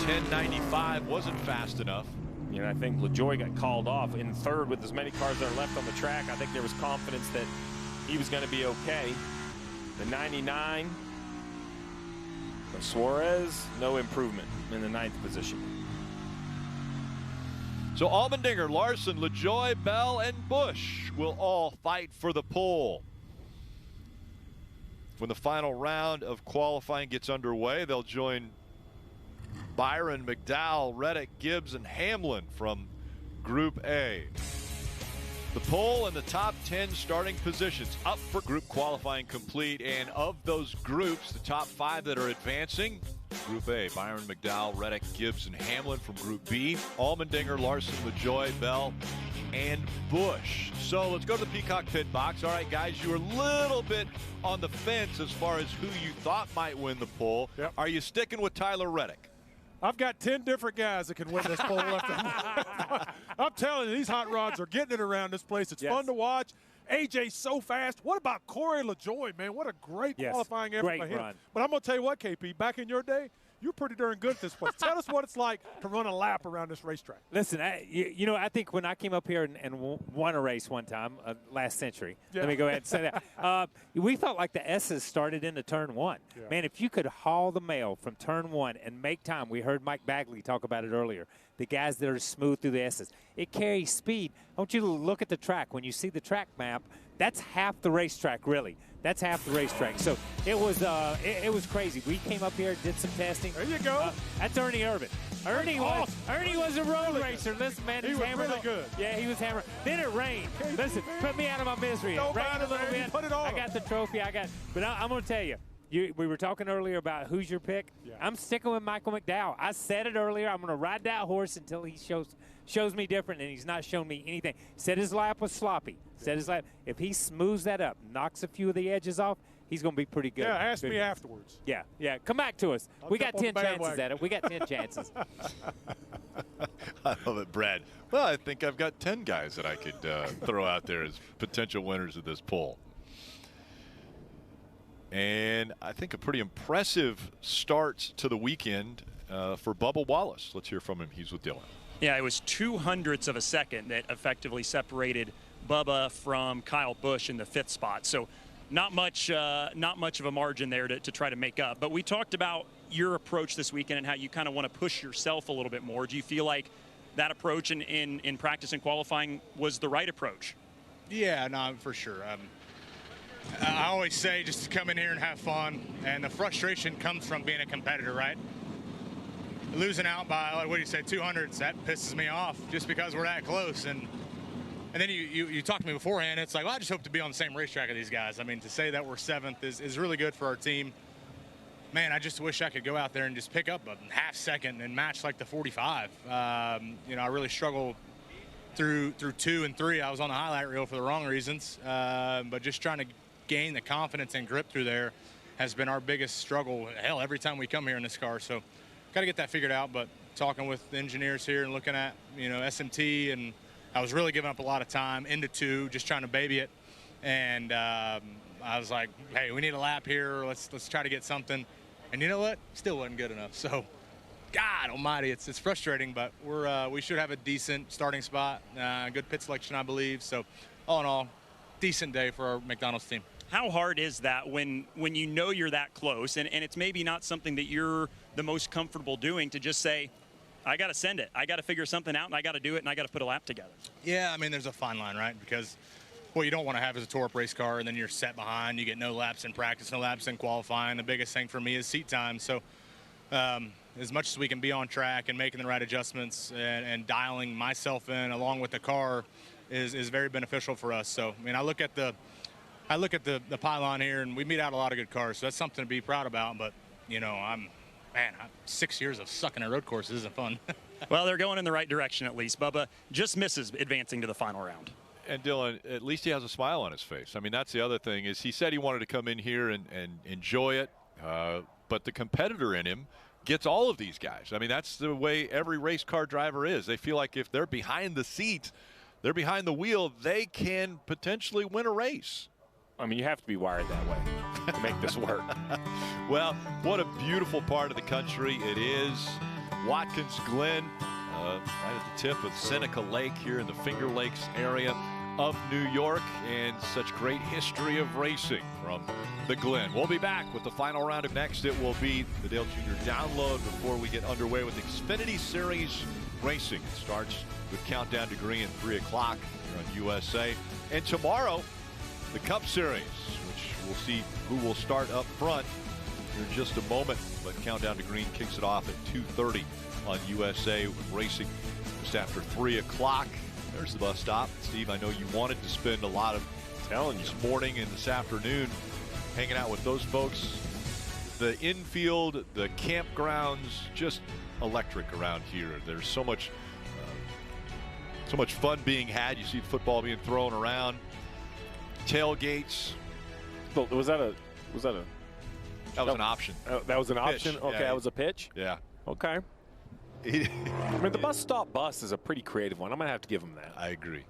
Speaker 3: 10.95, wasn't fast enough.
Speaker 4: You know, I think LaJoie got called off in 3rd with as many cars that are left on the track. I think there was confidence that he was going to be okay. The 99. Suarez, no improvement in the 9th position.
Speaker 3: So Allmendinger, Larson, LaJoie, Bell, and Busch will all fight for the pole. When the final round of qualifying gets underway, they'll join Byron, McDowell, Reddick, Gibbs, and Hamlin from Group A. The poll and the top 10 starting positions up for group qualifying complete. And of those groups, the top 5 that are advancing, Group A, Byron, McDowell, Reddick, Gibbs, and Hamlin. From Group B, Allmendinger, Larson, LaJoie, Bell, and Busch. So let's go to the Peacock pit box. All right, guys, you were a little bit on the fence as far as who you thought might win the poll.
Speaker 2: Yep.
Speaker 3: Are you sticking with Tyler Reddick?
Speaker 2: I've got 10 different guys that can win this poll. I'm telling you, these hot rods are getting it around this place. It's fun to watch. AJ's so fast. What about Corey LaJoie, man? What a great qualifying effort by him.
Speaker 1: Run.
Speaker 2: But I'm going to tell you what, KP, back in your day, you're pretty darn good at this place. Tell us what it's like to run a lap around this racetrack.
Speaker 1: Listen, I think when I came up here and won a race one time last century, let me go ahead and say that, we felt like the S's started into turn 1. Yeah. Man, if you could haul the mail from turn 1 and make time, we heard Mike Bagley talk about it earlier, the guys that are smooth through the S's. It carries speed. I want you to look at the track. When you see the track map, that's half the racetrack, really. That's half the racetrack. So it was crazy. We came up here, did some testing.
Speaker 2: There you go.
Speaker 1: That's Ernie Irvin. Ernie was a road racer. Listen, man,
Speaker 2: he was really good.
Speaker 1: Yeah, he was hammered. Then it rained. Listen, put me out of my misery. It rained a little bit.
Speaker 2: Put it on.
Speaker 1: I got the trophy. But I'm going to tell you. We were talking earlier about who's your pick. Yeah. I'm sticking with Michael McDowell. I said it earlier. I'm going to ride that horse until he shows me different, and he's not shown me anything. Said his lap was sloppy. Said his lap. If he smooths that up, knocks a few of the edges off, he's going to be pretty good.
Speaker 2: Yeah, ask me afterwards.
Speaker 1: Yeah. Come back to us. We got 10 chances at it. We got 10 chances.
Speaker 3: I love it, Brad. Well, I think I've got 10 guys that I could throw out there as potential winners of this poll. And I think a pretty impressive start to the weekend for Bubba Wallace. Let's hear from him. He's with Dylan.
Speaker 6: Yeah, it was 0.02 of a second that effectively separated Bubba from Kyle Busch in the 5th spot. So not much of a margin there to try to make up. But we talked about your approach this weekend and how you kind of want to push yourself a little bit more. Do you feel like that approach in practice and qualifying was the right approach?
Speaker 9: Yeah, no, for sure. I always say just to come in here and have fun, and the frustration comes from being a competitor, right? Losing out by, what do you say, 200s, that pisses me off just because we're that close. And then you talked to me beforehand, it's like, well, I just hope to be on the same racetrack as these guys. I mean, to say that we're 7th is really good for our team. Man, I just wish I could go out there and just pick up a half second and match like the 45. I really struggle through 2 and 3. I was on the highlight reel for the wrong reasons, but just trying to gain the confidence and grip through there has been our biggest struggle. Hell, every time we come here in this car. So got to get that figured out. But talking with the engineers here and looking at, SMT, and I was really giving up a lot of time into 2, just trying to baby it. And I was like, hey, we need a lap here. Let's try to get something. And you know what? Still wasn't good enough. So God almighty, it's frustrating, but we should have a decent starting spot, good pit selection, I believe. So all in all, decent day for our McDonald's team.
Speaker 6: How hard is that when you know you're that close, and it's maybe not something that you're the most comfortable doing, to just say, I got to send it. I got to figure something out, and I got to do it, and I got to put a lap together?
Speaker 9: Yeah, I mean, there's a fine line, right? Because what you don't want to have is a tore-up race car, and then you're set behind. You get no laps in practice, no laps in qualifying. The biggest thing for me is seat time. So as much as we can be on track and making the right adjustments and dialing myself in along with the car is very beneficial for us. So, I mean, I look at the pylon here, and we meet out a lot of good cars, so that's something to be proud about. But, 6 years of sucking at road courses isn't fun.
Speaker 6: Well, they're going in the right direction at least. Bubba just misses advancing to the final round.
Speaker 3: And Dylan, at least he has a smile on his face. I mean, that's the other thing, is he said he wanted to come in here and enjoy it, but the competitor in him gets all of these guys. I mean, that's the way every race car driver is. They feel like if they're behind the seat, they're behind the wheel, they can potentially win a race.
Speaker 4: I mean, you have to be wired that way to make this work.
Speaker 3: Well, what a beautiful part of the country it is. Watkins Glen, right at the tip of Seneca Lake here in the Finger Lakes area of New York, and such great history of racing from the Glen. We'll be back with the final round. Of next, it will be the Dale Jr. Download before we get underway with Xfinity Series racing. It starts with Countdown to Green at 3 o'clock here on USA. And tomorrow, the Cup Series, which we'll see who will start up front in just a moment, but Countdown to Green kicks it off at 2:30 on USA with racing just after 3 o'clock. There's the bus stop. Steve, I know you wanted to spend a lot of this morning and this afternoon hanging out with those folks. The infield, the campgrounds, just electric around here. There's so much fun being had. You see football being thrown around, tailgates.
Speaker 4: Was that an
Speaker 3: option.
Speaker 4: That was an option? Okay,
Speaker 3: yeah,
Speaker 4: that was a pitch?
Speaker 3: Yeah.
Speaker 4: Okay. I mean, the bus stop bus is a pretty creative one. I'm going to have to give him that.
Speaker 3: I agree.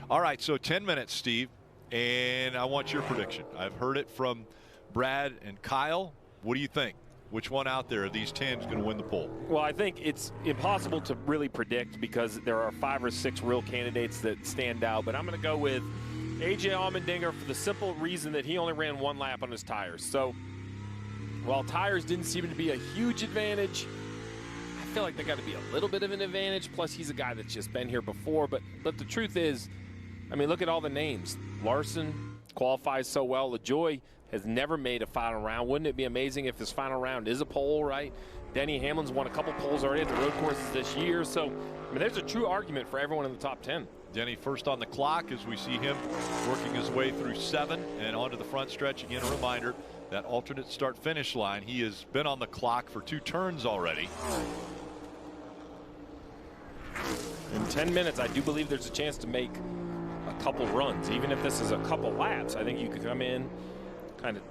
Speaker 3: All right, so 10 minutes, Steve, and I want your prediction. I've heard it from Brad and Kyle. What do you think? Which one out there of these 10 is going to win the poll?
Speaker 4: Well, I think it's impossible to really predict because there are 5 or 6 real candidates that stand out, but I'm going to go with A.J. Allmendinger for the simple reason that he only ran 1 lap on his tires. So while tires didn't seem to be a huge advantage, I feel like they got to be a little bit of an advantage. Plus, he's a guy that's just been here before. But the truth is, I mean, look at all the names. Larson qualifies so well. LaJoie has never made a final round. Wouldn't it be amazing if his final round is a pole, right? Denny Hamlin's won a couple poles already at the road courses this year. So, I mean, there's a true argument for everyone in the top 10.
Speaker 3: Denny first on the clock as we see him working his way through 7 and onto the front stretch. Again, a reminder, that alternate start-finish line, he has been on the clock for 2 turns already.
Speaker 4: In 10 minutes, I do believe there's a chance to make a couple runs. Even if this is a couple laps, I think you could come in, kind of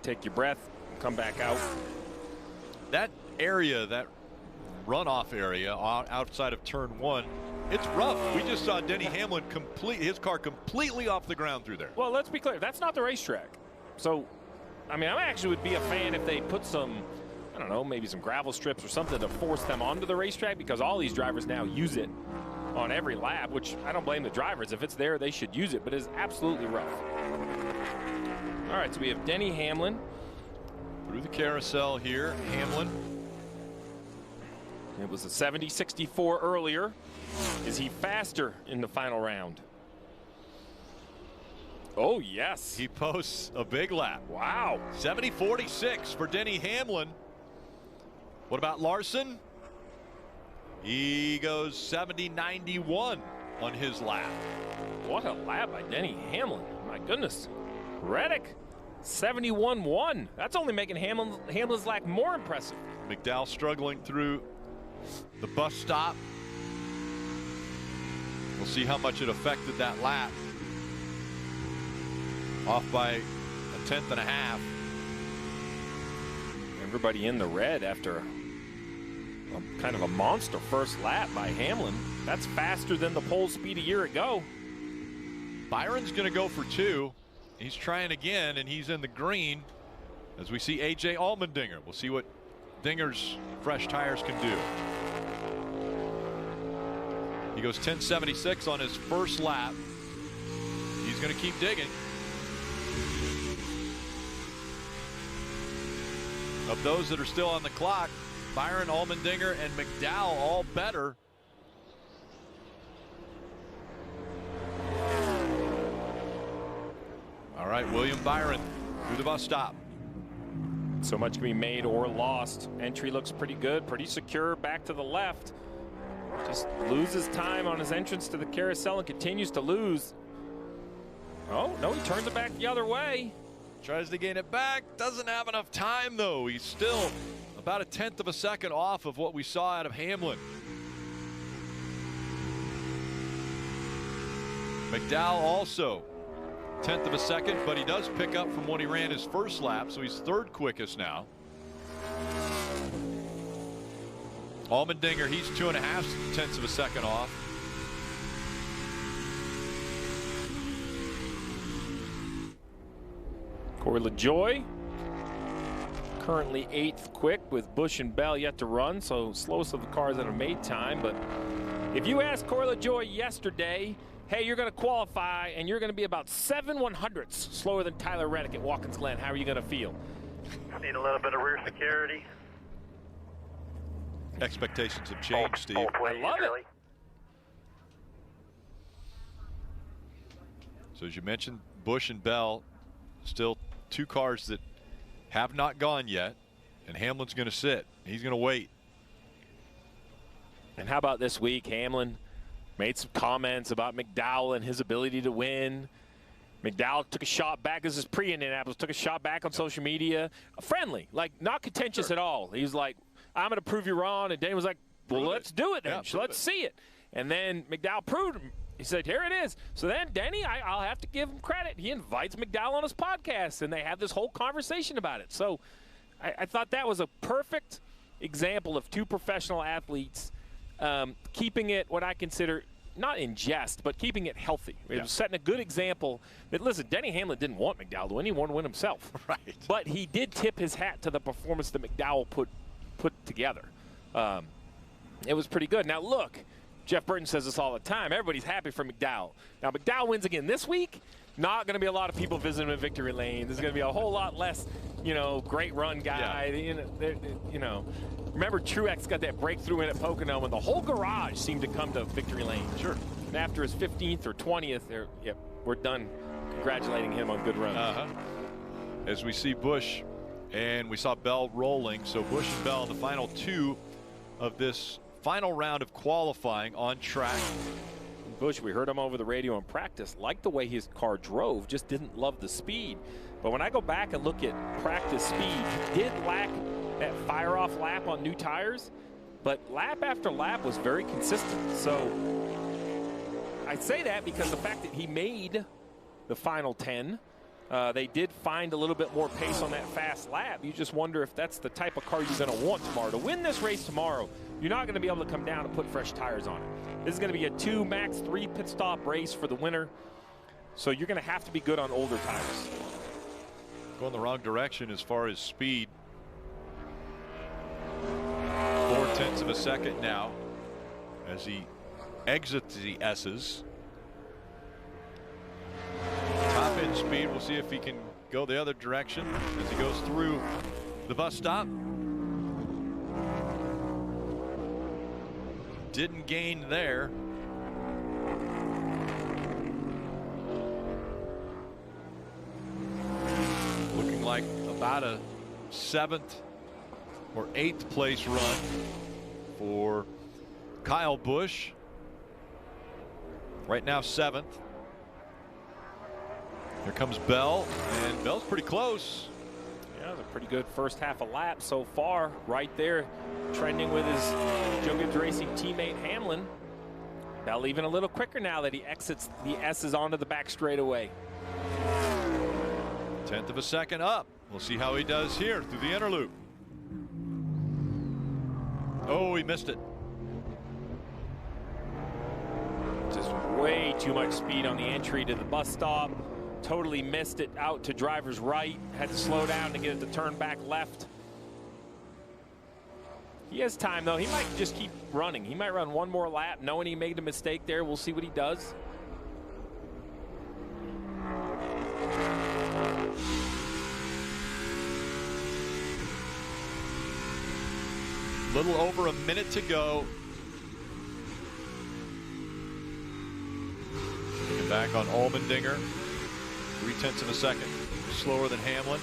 Speaker 4: take your breath, come back out.
Speaker 3: That area, that runoff area outside of turn 1, it's rough. We just saw Denny Hamlin his car completely off the ground through there.
Speaker 4: Well, let's be clear. That's not the racetrack. So, I mean, I actually would be a fan if they put some, I don't know, maybe some gravel strips or something to force them onto the racetrack, because all these drivers now use it on every lap, which I don't blame the drivers. If it's there, they should use it, but it's absolutely rough. All right, so we have Denny Hamlin.
Speaker 3: Through the carousel here, Hamlin.
Speaker 4: It was a 70-64 earlier. Is he faster in the final round? Oh, yes.
Speaker 3: He posts a big lap.
Speaker 4: Wow.
Speaker 3: 70-46 for Denny Hamlin. What about Larson? He goes 70-91 on his lap.
Speaker 4: What a lap by Denny Hamlin. My goodness. Reddick, 71-1. That's only making Hamlin's lap more impressive.
Speaker 3: McDowell struggling through the bus stop. We'll see how much it affected that lap. Off by a 1/10 and a half.
Speaker 4: Everybody in the red after kind of a monster first lap by Hamlin. That's faster than the pole speed a year ago.
Speaker 3: Byron's going to go for 2. He's trying again, and he's in the green as we see A.J. Allmendinger. We'll see what Dinger's fresh tires can do. He goes 10.76 on his first lap. He's going to keep digging. Of those that are still on the clock, Byron, Allmendinger, and McDowell all better. All right, William Byron through the bus stop.
Speaker 4: So much can be made or lost. Entry looks pretty good, pretty secure. Back to the left. Just loses time on his entrance to the carousel and continues to lose. Oh, no, he turns it back the other way.
Speaker 3: Tries to gain it back. Doesn't have enough time, though. He's still about a 1/10 of a second off of what we saw out of Hamlin. McDowell also 1/10 of a second, but he does pick up from what he ran his first lap, so he's 3rd quickest now. Allmendinger, he's 2.5 of a second off.
Speaker 4: Corey LaJoie currently 8th quick with Busch and Bell yet to run, so slowest of the cars that have made time. But if you asked Corey LaJoie yesterday, hey, you're going to qualify and you're going to be about 7/100ths slower than Tyler Reddick at Watkins Glen, how are you going to feel?
Speaker 5: Need a little bit of rear security.
Speaker 3: Expectations have changed, Steve.
Speaker 4: I love it.
Speaker 3: So as you mentioned, Busch and Bell, still 2 cars that have not gone yet, and Hamlin's going to sit. He's going to wait.
Speaker 4: And how about this week? Hamlin made some comments about McDowell and his ability to win. McDowell took a shot back. This is pre-Indianapolis. Took a shot back on social media. Friendly, like not contentious at all. He's like, I'm going to prove you wrong. And Danny was like, well, let's do it then. Let's see it. And then McDowell proved him. He said, here it is. So then Denny, I'll have to give him credit. He invites McDowell on his podcast, and they have this whole conversation about it. So I thought that was a perfect example of two professional athletes keeping it what I consider not in jest, but keeping it healthy. It was setting a good example. But listen, Denny Hamlin didn't want McDowell to win. He wanted to win himself.
Speaker 3: Right.
Speaker 4: But he did tip his hat to the performance that McDowell put together. It was pretty good. Now, look, Jeff Burton says this all the time. Everybody's happy for McDowell. Now, McDowell wins again this week. Not going to be a lot of people visiting him in victory lane. There's going to be a whole lot less, great run guy. Yeah. Remember Truex got that breakthrough in at Pocono, and the whole garage seemed to come to victory lane.
Speaker 3: Sure.
Speaker 4: And after his 15th or 20th, we're done congratulating him on good runs.
Speaker 3: As we see Busch, and we saw Bell rolling. So Busch and Bell in the final two of this final round of qualifying on track.
Speaker 4: Busch, we heard him over the radio in practice, liked the way his car drove, just didn't love the speed. But when I go back and look at practice speed, he did lack that fire-off lap on new tires, but lap after lap was very consistent. So I say that because the fact that he made the final 10, they did find a little bit more pace on that fast lap. You just wonder if that's the type of car you're going to want tomorrow. To win this race tomorrow, you're not going to be able to come down and put fresh tires on it. This is going to be a 2, max 3 pit stop race for the winner. So you're going to have to be good on older tires.
Speaker 3: Going the wrong direction as far as speed. 0.4 of a second now as he exits the S's. Top end speed, we'll see if he can go the other direction as he goes through the bus stop. Didn't gain there. Looking like about a 7th or 8th place run for Kyle Busch. Right now 7th. Here comes Bell, and Bell's pretty close.
Speaker 4: Yeah, it's a pretty good first half of lap so far. Right there, trending with his Joe Gibbs Racing teammate Hamlin. Bell even a little quicker now that he exits the S's onto the back straightaway.
Speaker 3: 1/10 of a second up. We'll see how he does here through the inner loop. Oh, he missed it.
Speaker 4: Just way too much speed on the entry to the bus stop. Totally missed it out to driver's right. Had to slow down to get it to turn back left. He has time, though. He might just keep running. He might run one more lap, knowing he made a mistake there. We'll see what he does.
Speaker 3: Little over a minute to go. Looking back on Allmendinger. 0.3 of a second slower than Hamlin.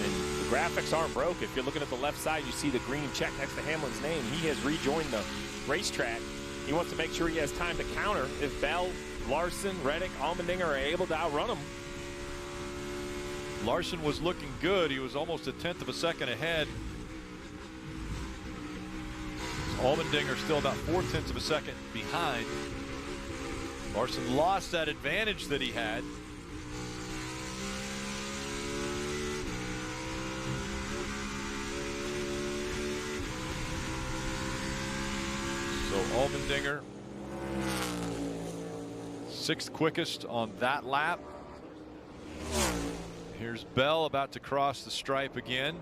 Speaker 4: And the graphics aren't broke. If you're looking at the left side, you see the green check next to Hamlin's name. He has rejoined the racetrack. He wants to make sure he has time to counter if Bell, Larson, Reddick, Allmendinger are able to outrun him.
Speaker 3: Larson was looking good. He was almost a 1/10 of a second ahead. Allmendinger still about 0.4 of a second behind. Larson lost that advantage that he had. So Allmendinger, 6th quickest on that lap. Here's Bell about to cross the stripe again.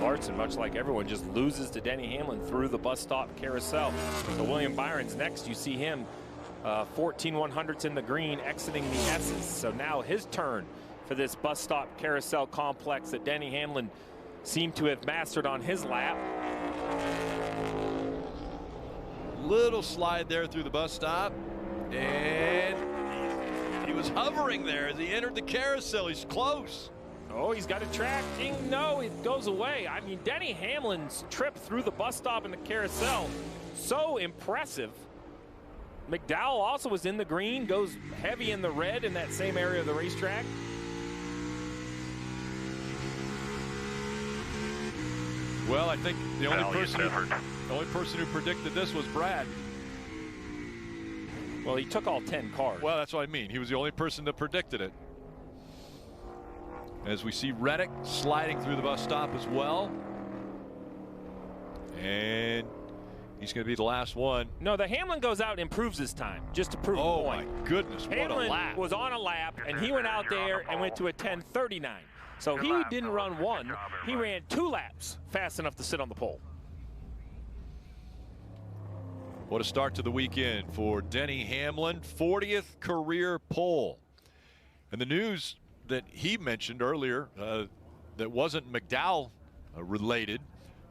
Speaker 4: Larson, much like everyone, just loses to Denny Hamlin through the bus stop carousel. So William Byron's next. You see him 14 100ths in the green, exiting the S's. So now his turn for this bus stop carousel complex that Denny Hamlin seemed to have mastered on his lap.
Speaker 3: Little slide there through the bus stop. And he was hovering there as he entered the carousel. He's close.
Speaker 4: Oh, he's got a tracking. No, it goes away. I mean, Denny Hamlin's trip through the bus stop and the carousel, so impressive. McDowell also was in the green, goes heavy in the red in that same area of the racetrack.
Speaker 3: Well, I think the only person who predicted this was Brad.
Speaker 4: Well, he took all 10 cars.
Speaker 3: Well, that's what I mean. He was the only person that predicted it. As we see Reddick sliding through the bus stop as well. And he's going to be the last one.
Speaker 4: No, the Hamlin goes out and improves his time just to prove a point.
Speaker 3: Oh, my goodness. What
Speaker 4: Hamlin
Speaker 3: a lap.
Speaker 4: was on a lap, and he went out there and went to a 10:39. So he didn't run one. He ran 2 laps fast enough to sit on the pole.
Speaker 3: What a start to the weekend for Denny Hamlin. 40th career pole. And the news that he mentioned earlier that wasn't McDowell related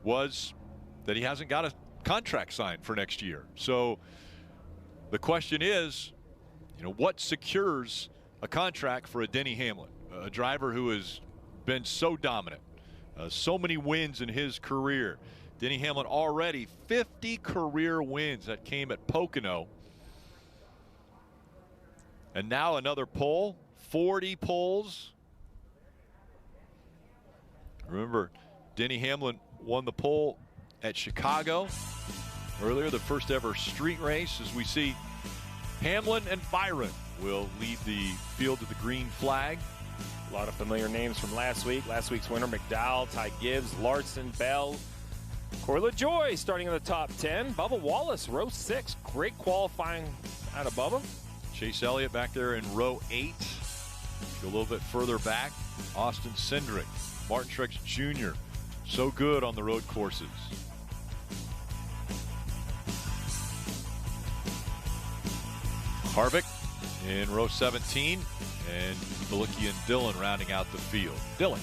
Speaker 3: was that he hasn't got a contract signed for next year. So the question is, what secures a contract for a Denny Hamlin, a driver who has been so dominant, so many wins in his career. Denny Hamlin already 50 career wins that came at Pocono. And now another pole, 40 poles. Remember, Denny Hamlin won the pole at Chicago earlier, the first ever street race. As we see, Hamlin and Byron will lead the field to the green flag.
Speaker 4: A lot of familiar names from last week. Last week's winner, McDowell, Ty Gibbs, Larson, Bell, Corey LaJoie starting in the top 10. Bubba Wallace, row 6. Great qualifying out of Bubba.
Speaker 3: Chase Elliott back there in row 8. Go a little bit further back. Austin Cindric, Martin Truex Jr. So good on the road courses. Harvick in row 17. And Bilicki and Dillon rounding out the field. Dillon.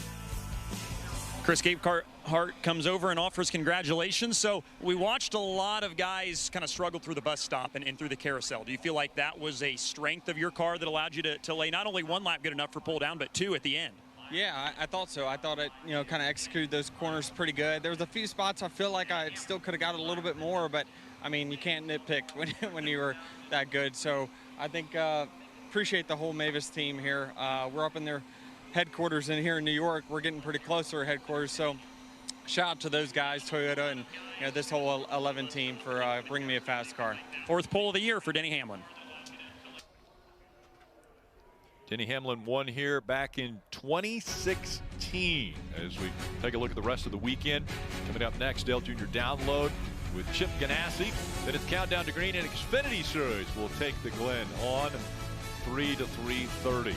Speaker 6: Chris Gabehart comes over and offers congratulations. So we watched a lot of guys kind of struggle through the bus stop and through the carousel. Do you feel like that was a strength of your car that allowed you to lay not only 1 lap good enough for pull down, but 2 at the end?
Speaker 10: Yeah, I thought so. I thought it, kind of executed those corners pretty good. There was a few spots I feel like I still could have got a little bit more, but I mean, you can't nitpick when you were that good. So I think appreciate the whole Mavis team here. We're up in their headquarters in here in New York. We're getting pretty close to our headquarters. So shout out to those guys, Toyota, and this whole 11 team for bringing me a fast car.
Speaker 6: 4th pole of the year for Denny Hamlin.
Speaker 3: Denny Hamlin won here back in 2016. As we take a look at the rest of the weekend. Coming up next, Dale Jr. Download with Chip Ganassi. Then it's Countdown to Green and Xfinity Series will take the Glen on 3 to 3:30.